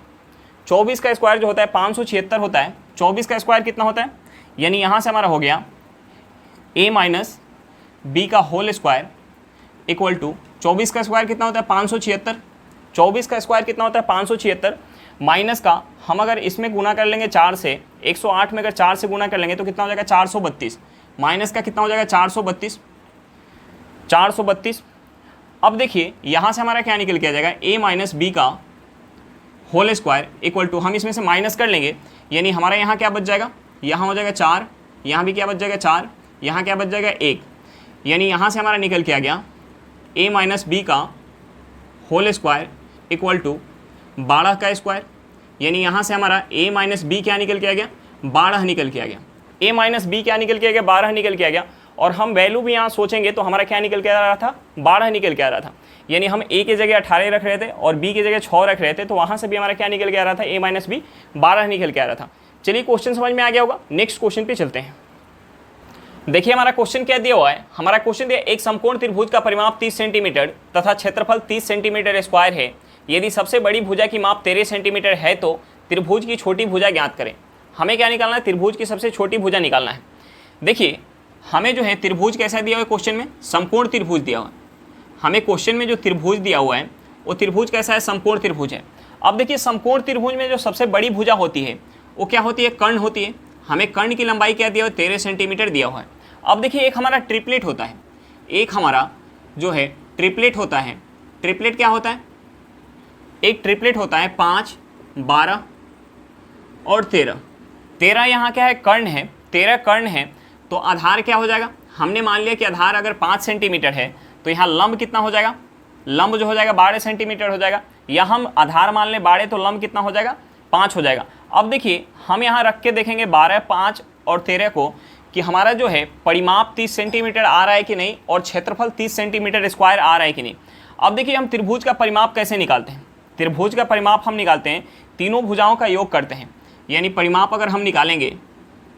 24 का स्क्वायर जो होता है 576 होता है, 24 का स्क्वायर कितना होता है, यानी यहाँ से हमारा हो गया a माइनस बी का होल स्क्वायर इक्वल टू 24 का स्क्वायर कितना होता है 576, 24 का स्क्वायर कितना होता है 576 माइनस का हम अगर इसमें गुना कर लेंगे 4 से, 108 में अगर 4 से गुना कर लेंगे तो कितना हो जाएगा 432। माइनस का कितना हो जाएगा 432, 432। अब देखिए यहाँ से हमारा क्या निकल के आ जाएगा, a माइनस बी का होल स्क्वायर इक्वल टू, हम इसमें से माइनस कर लेंगे, यानी हमारा यहाँ क्या बच जाएगा, यहाँ हो जाएगा 4, यहाँ भी क्या बच जाएगा 4, यहाँ क्या बच जाएगा 1, यानी यहाँ से हमारा निकल के आ गया a माइनस बी का होल स्क्वायर इक्वल टू 12 का स्क्वायर, यानी यहाँ से हमारा a माइनस बी क्या निकल के आ गया, 12 निकल के आ गया। a माइनस बी क्या निकल के आ गया, 12 निकल के आ गया। और हम वैल्यू भी यहाँ सोचेंगे तो हमारा क्या निकल के आ रहा था, 12 निकल के आ रहा था। यानी हम a की जगह 18 रख रहे थे और b की जगह 6 रख रहे थे, तो वहाँ से भी हमारा क्या निकल के आ रहा था, a माइनस बी 12 निकल के आ रहा था। चलिए क्वेश्चन समझ में आ गया होगा, नेक्स्ट क्वेश्चन पे चलते हैं। देखिए हमारा क्वेश्चन क्या दिया हुआ है, हमारा क्वेश्चन दिया एक समकोण त्रिभुज का परिमाप 30 सेंटीमीटर तथा क्षेत्रफल 30 सेंटीमीटर स्क्वायर है। यदि सबसे बड़ी भुजा की माप 13 सेंटीमीटर है तो त्रिभुज की छोटी भुजा ज्ञात करें। हमें क्या निकालना है, त्रिभुज की सबसे छोटी भुजा निकालना है। देखिए हमें जो है त्रिभुज कैसा दिया हुआ है, क्वेश्चन में समकोण त्रिभुज दिया हुआ है। हमें क्वेश्चन में जो त्रिभुज दिया हुआ है वो त्रिभुज कैसा है, समकोण त्रिभुज है। अब देखिए समकोण त्रिभुज में जो सबसे बड़ी भुजा होती है वो क्या होती है, कर्ण होती है। हमें कर्ण की लंबाई क्या दिया हुआ है, 13 सेंटीमीटर दिया हुआ है। अब देखिए एक हमारा ट्रिपलेट होता है, एक हमारा जो है ट्रिपलेट होता है। ट्रिपलेट क्या होता है, एक ट्रिपलेट होता है 5, 12 और 13। 13 यहाँ क्या है, कर्ण है, 13 कर्ण है, तो आधार क्या हो जाएगा, हमने मान लिया कि आधार अगर 5 सेंटीमीटर है तो यहाँ लंब कितना हो जाएगा, लंब जो हो जाएगा 12 सेंटीमीटर हो जाएगा। या हम आधार मान लें 12 तो लंब कितना हो जाएगा, 5 हो जाएगा। अब देखिए हम यहाँ रख के देखेंगे 12, 5 और 13 को कि हमारा जो है परिमाप 30 सेंटीमीटर आ रहा है कि नहीं और क्षेत्रफल 30 सेंटीमीटर स्क्वायर आ रहा है कि नहीं। अब देखिए हम त्रिभुज का परिमाप कैसे निकालते हैं, त्रिभुज का परिमाप हम निकालते हैं, तीनों भुजाओं का योग करते हैं। यानी परिमाप अगर हम निकालेंगे,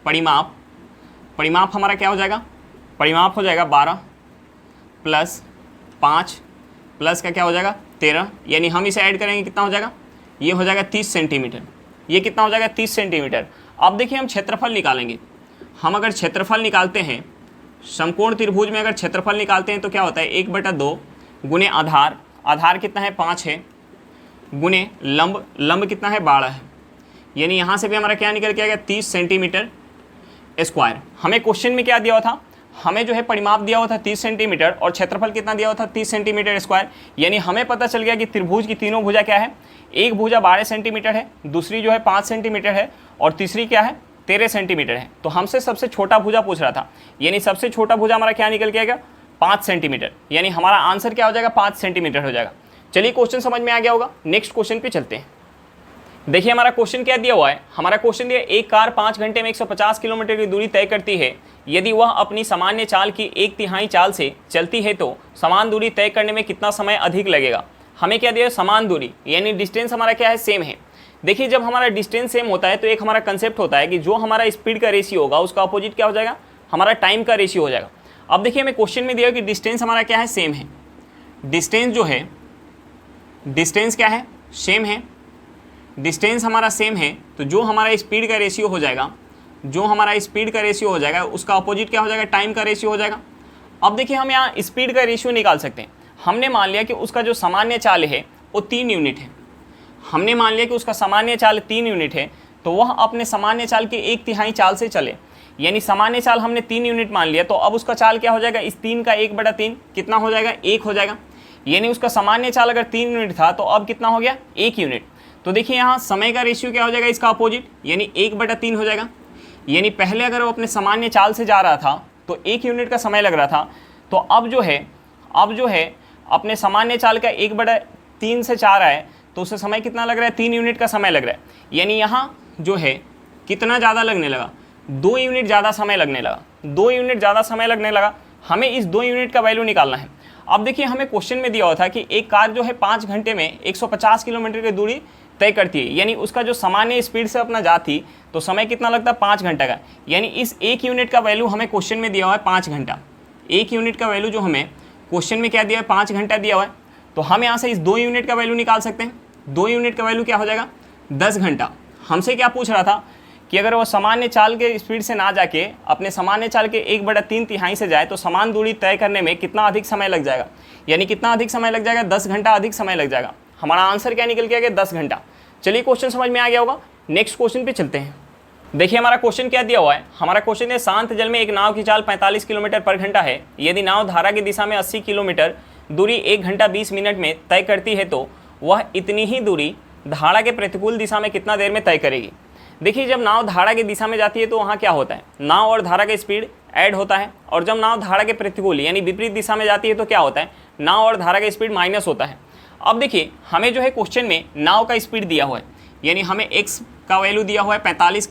परिमाप हमारा क्या हो जाएगा, परिमाप हो जाएगा 12 प्लस 5 प्लस का क्या हो जाएगा 13, यानी हम इसे ऐड करेंगे कितना हो जाएगा, ये हो जाएगा 30 सेंटीमीटर। ये कितना हो जाएगा 30 सेंटीमीटर। अब देखिए हम क्षेत्रफल निकालेंगे, हम अगर क्षेत्रफल निकालते हैं समकोण त्रिभुज में, अगर क्षेत्रफल निकालते हैं तो क्या होता है 1/2 गुने आधार, आधार कितना है 5 है, गुने लंब, लंब कितना है 12 है। यानी यहाँ से भी हमारा क्या निकल के आएगा 30 सेंटीमीटर स्क्वायर। हमें क्वेश्चन में क्या दिया हुआ था, हमें जो है परिमाप दिया हुआ था 30 सेंटीमीटर और क्षेत्रफल कितना दिया हुआ था 30 सेंटीमीटर स्क्वायर। यानी हमें पता चल गया कि त्रिभुज की तीनों भुजा क्या है, एक भुजा 12 सेंटीमीटर है, दूसरी जो है 5 सेंटीमीटर है और तीसरी क्या है 13 सेंटीमीटर है। तो हमसे सबसे छोटा भुजा पूछ रहा था, यानी सबसे छोटा भुजा हमारा क्या निकल के आएगा 5 सेंटीमीटर। यानी हमारा आंसर क्या हो जाएगा 5 सेंटीमीटर हो जाएगा। चलिए क्वेश्चन समझ में आ गया होगा, नेक्स्ट क्वेश्चन पे चलते हैं। देखिए हमारा क्वेश्चन क्या दिया हुआ है, हमारा क्वेश्चन दिया एक कार 5 घंटे में 150 किलोमीटर की दूरी तय करती है। यदि वह अपनी सामान्य चाल की 1/3 चाल से चलती है तो समान दूरी तय करने में कितना समय अधिक लगेगा। हमें क्या दिया है, समान दूरी, यानी डिस्टेंस हमारा क्या है, सेम है। देखिए जब हमारा डिस्टेंस सेम होता है तो एक हमारा कंसेप्ट होता है कि जो हमारा स्पीड का रेशियो होगा उसका अपोजिट क्या हो जाएगा, हमारा टाइम का रेशियो हो जाएगा। अब देखिए हमें क्वेश्चन में दिया कि डिस्टेंस हमारा क्या है, सेम है। डिस्टेंस जो है, डिस्टेंस क्या है, सेम है। डिस्टेंस हमारा सेम है तो जो हमारा स्पीड का रेशियो हो जाएगा, जो हमारा स्पीड का रेशियो हो जाएगा उसका अपोजिट क्या हो जाएगा, टाइम का रेशियो हो जाएगा। अब देखिए हम यहाँ स्पीड का रेशियो निकाल सकते हैं। हमने मान लिया कि उसका जो सामान्य चाल है वो 3 यूनिट है। हमने मान लिया कि उसका सामान्य चाल 3 यूनिट है तो वह अपने सामान्य चाल के 1/3 चाल से चले। यानी सामान्य चाल हमने 3 यूनिट मान लिया तो अब उसका चाल क्या हो जाएगा, इस 3 का 1/3 कितना हो जाएगा, 1 हो जाएगा। यानी उसका सामान्य चाल अगर 3 यूनिट था तो अब कितना हो गया, 1 यूनिट। तो देखिए यहाँ समय का रेशियो क्या हो जाएगा, इसका अपोजिट, यानी 1/3 हो जाएगा। यानी पहले अगर वो अपने सामान्य चाल से जा रहा था तो 1 यूनिट का समय लग रहा था, तो अब जो है अपने सामान्य चाल का 1/3 से जा रहा है तो उससे समय कितना लग रहा है, 3 यूनिट का समय लग रहा है। यानी यहाँ जो है कितना ज़्यादा लगने लगा, 2 यूनिट ज़्यादा समय लगने लगा, 2 यूनिट ज़्यादा समय लगने लगा। हमें इस 2 यूनिट का वैल्यू निकालना है। अब देखिए हमें क्वेश्चन में दिया हुआ था कि एक कार जो है 5 घंटे में 150 किलोमीटर की दूरी तय करती है। यानी उसका जो सामान्य स्पीड से अपना जाती तो समय कितना लगता है, 5 घंटा का। यानी इस 1 यूनिट का वैल्यू हमें क्वेश्चन में दिया हुआ है 5 घंटा। 1 यूनिट का वैल्यू जो हमें क्वेश्चन में क्या दिया है, 5 घंटा दिया हुआ है। तो हम यहाँ से इस 2 यूनिट का वैल्यू निकाल सकते हैं। 2 यूनिट का वैल्यू क्या हो जाएगा, 10 घंटा। हमसे क्या पूछ रहा था कि अगर वो सामान्य चाल के स्पीड से ना जाके अपने सामान्य चाल के 1/3 से जाए तो समान दूरी तय करने में कितना अधिक समय लग जाएगा। यानी कितना अधिक समय लग जाएगा, 10 घंटा अधिक समय लग जाएगा। हमारा आंसर क्या निकल के आ गया, 10 घंटा। चलिए क्वेश्चन समझ में आ गया होगा, नेक्स्ट क्वेश्चन पे चलते हैं। देखिए हमारा क्वेश्चन क्या दिया हुआ है। हमारा क्वेश्चन है शांत जल में एक नाव की चाल 45 किलोमीटर पर घंटा है। यदि नाव धारा की दिशा में 80 किलोमीटर दूरी 1 घंटा 20 मिनट में तय करती है तो वह इतनी ही दूरी धारा के प्रतिकूल दिशा में कितना देर में तय करेगी। देखिए जब नाव धारा की दिशा में जाती है तो वहाँ क्या होता है, नाव और धारा का स्पीड ऐड होता है, और जब नाव धारा के प्रतिकूल यानी विपरीत दिशा में जाती है तो क्या होता है, नाव और धारा का स्पीड माइनस होता है। अब देखिए हमें जो है क्वेश्चन में नाव का स्पीड दिया हुआ है, यानी हमें x का वैल्यू दिया हुआ है 45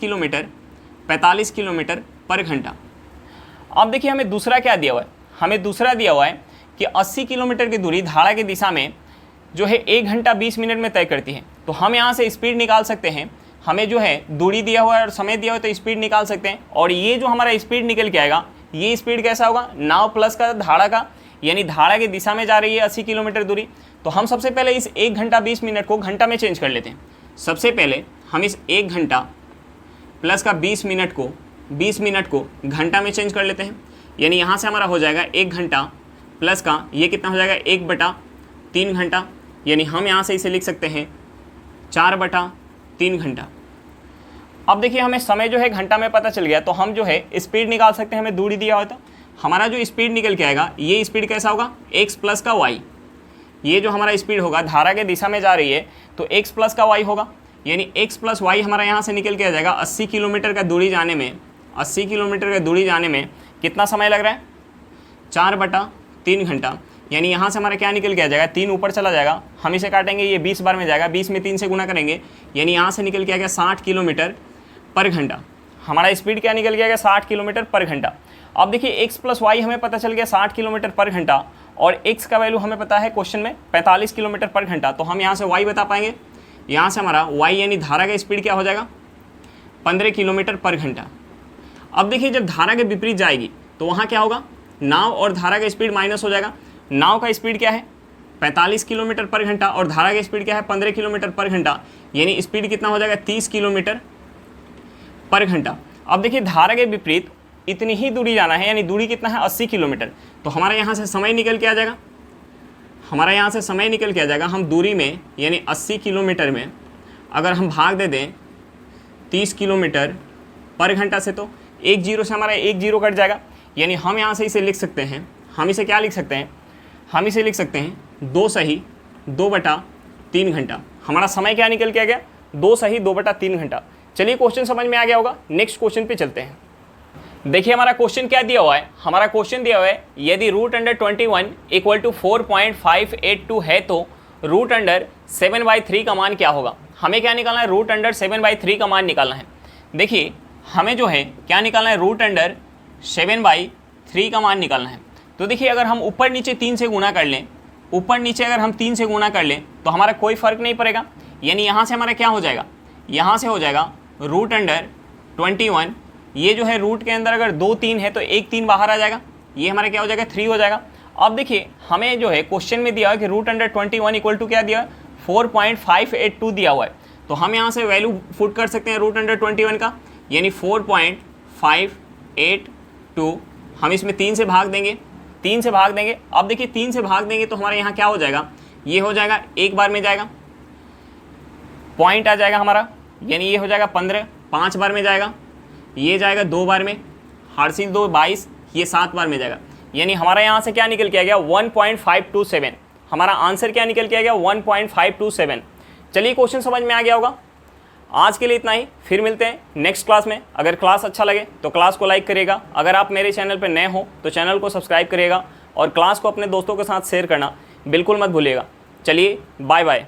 किलोमीटर पर घंटा। अब देखिए हमें दूसरा क्या दिया हुआ है, हमें दूसरा दिया हुआ है कि 80 किलोमीटर की दूरी धारा की दिशा में जो है 1 घंटा 20 मिनट में तय करती है। तो हम यहाँ से स्पीड निकाल सकते हैं, हमें जो है दूरी दिया हुआ है और समय दिया हुआ है तो स्पीड निकाल सकते हैं। और ये जो हमारा स्पीड निकल के आएगा, ये स्पीड कैसा होगा, नाव प्लस का धारा का, यानी धारा की दिशा में जा रही है 80 किलोमीटर दूरी। तो हम सबसे पहले इस 1 घंटा 20 मिनट को घंटा में चेंज कर लेते हैं। सबसे पहले हम इस 1 घंटा प्लस का 20 मिनट को घंटा में चेंज कर लेते हैं। यानी यहाँ से हमारा हो जाएगा 1 घंटा प्लस का ये कितना हो जाएगा 1/3 घंटा, यानी हम यहाँ से इसे लिख सकते हैं 4/3 घंटा। अब देखिए हमें समय जो है घंटा में पता चल गया, तो हम जो है स्पीड निकाल सकते हैं। हमें दूरी दिया हुआ तो हमारा जो स्पीड निकल के आएगा, ये स्पीड कैसा होगा, x प्लस का y। ये जो हमारा स्पीड होगा धारा के दिशा में जा रही है तो x प्लस का y होगा, यानी x प्लस वाई हमारा यहाँ से निकल के आ जाएगा 80 किलोमीटर का दूरी जाने में कितना समय लग रहा है, 4/3 घंटा। यानी यहाँ से हमारा क्या निकल के आ जाएगा, 3 ऊपर चला जाएगा, हम इसे काटेंगे, ये 20 बार में जाएगा, 20 में 3 से गुना करेंगे, यानी यहाँ से निकल के आ गया 60 किलोमीटर पर घंटा। हमारा स्पीड क्या निकल के आ गया, 60 किलोमीटर पर घंटा। अब देखिए x प्लस वाई हमें पता चल गया 60 किलोमीटर पर घंटा, और x का वैल्यू हमें पता है क्वेश्चन में 45 किलोमीटर पर घंटा। तो हम यहाँ से y बता पाएंगे, यहाँ से हमारा y यानी धारा का स्पीड क्या हो जाएगा, 15 किलोमीटर पर घंटा। अब देखिए जब धारा के विपरीत जाएगी तो वहाँ क्या होगा, नाव और धारा का स्पीड माइनस हो जाएगा। नाव का स्पीड क्या है 45 किलोमीटर पर घंटा और धारा का स्पीड क्या है 15 किलोमीटर पर घंटा, यानी स्पीड कितना हो जाएगा 30 किलोमीटर पर घंटा। अब देखिए धारा के विपरीत इतनी ही दूरी जाना है, यानी दूरी कितना है 80 किलोमीटर। तो हमारा यहाँ से समय निकल के आ जाएगा, हम दूरी में यानी 80 किलोमीटर में अगर हम भाग दे दें 30 किलोमीटर पर घंटा से, तो 1 जीरो से हमारा 1 जीरो कट जाएगा। यानी हम यहाँ से इसे लिख सकते हैं, हम इसे क्या लिख सकते हैं, हम इसे लिख सकते हैं 2 सही 2/3 घंटा। हमारा समय क्या निकल के आ गया, 2 सही 2/3 घंटा। चलिए क्वेश्चन समझ में आ गया होगा, नेक्स्ट क्वेश्चन पे चलते हैं। देखिए हमारा क्वेश्चन क्या दिया हुआ है, हमारा क्वेश्चन दिया हुआ है यदि √21 = 4.582 है तो √7/3 का मान क्या होगा। हमें क्या निकालना है, √7/3 का मान निकालना है। देखिए हमें जो है क्या निकालना है, √7/3 का मान निकालना है। तो देखिए अगर हम ऊपर नीचे 3 से गुणा कर लें, तो हमारा कोई फ़र्क नहीं पड़ेगा। यानी यहाँ से हमारा क्या हो जाएगा, यहाँ से हो जाएगा √21, ये जो है रूट के अंदर अगर 2 3 है तो 1 3 बाहर आ जाएगा, ये हमारा क्या हो जाएगा 3 हो जाएगा। अब देखिए हमें जो है क्वेश्चन में दिया है कि √21 = क्या दिया है, 4.582 दिया हुआ है। तो हम यहाँ से वैल्यू पुट कर सकते हैं √21 का, यानी 4.582 हम इसमें 3 से भाग देंगे। अब देखिए 3 से भाग देंगे तो हमारे यहाँ क्या हो जाएगा, ये हो जाएगा 1 बार में जाएगा, पॉइंट आ जाएगा हमारा, यानी ये हो जाएगा 15, 5 बार में जाएगा, ये जाएगा 2 बार में, हार्सिल 2 22, ये 7 बार में जाएगा। यानी हमारा यहाँ से क्या निकल के आ गया 1.527। हमारा आंसर क्या निकल के आ गया 1.527। चलिए क्वेश्चन समझ में आ गया होगा। आज के लिए इतना ही, फिर मिलते हैं नेक्स्ट क्लास में। अगर क्लास अच्छा लगे तो क्लास को लाइक करिएगा, अगर आप मेरे चैनल पर नए हो तो चैनल को सब्सक्राइब करिएगा और क्लास को अपने दोस्तों के साथ शेयर करना बिल्कुल मत भूलिएगा। चलिए बाय बाय।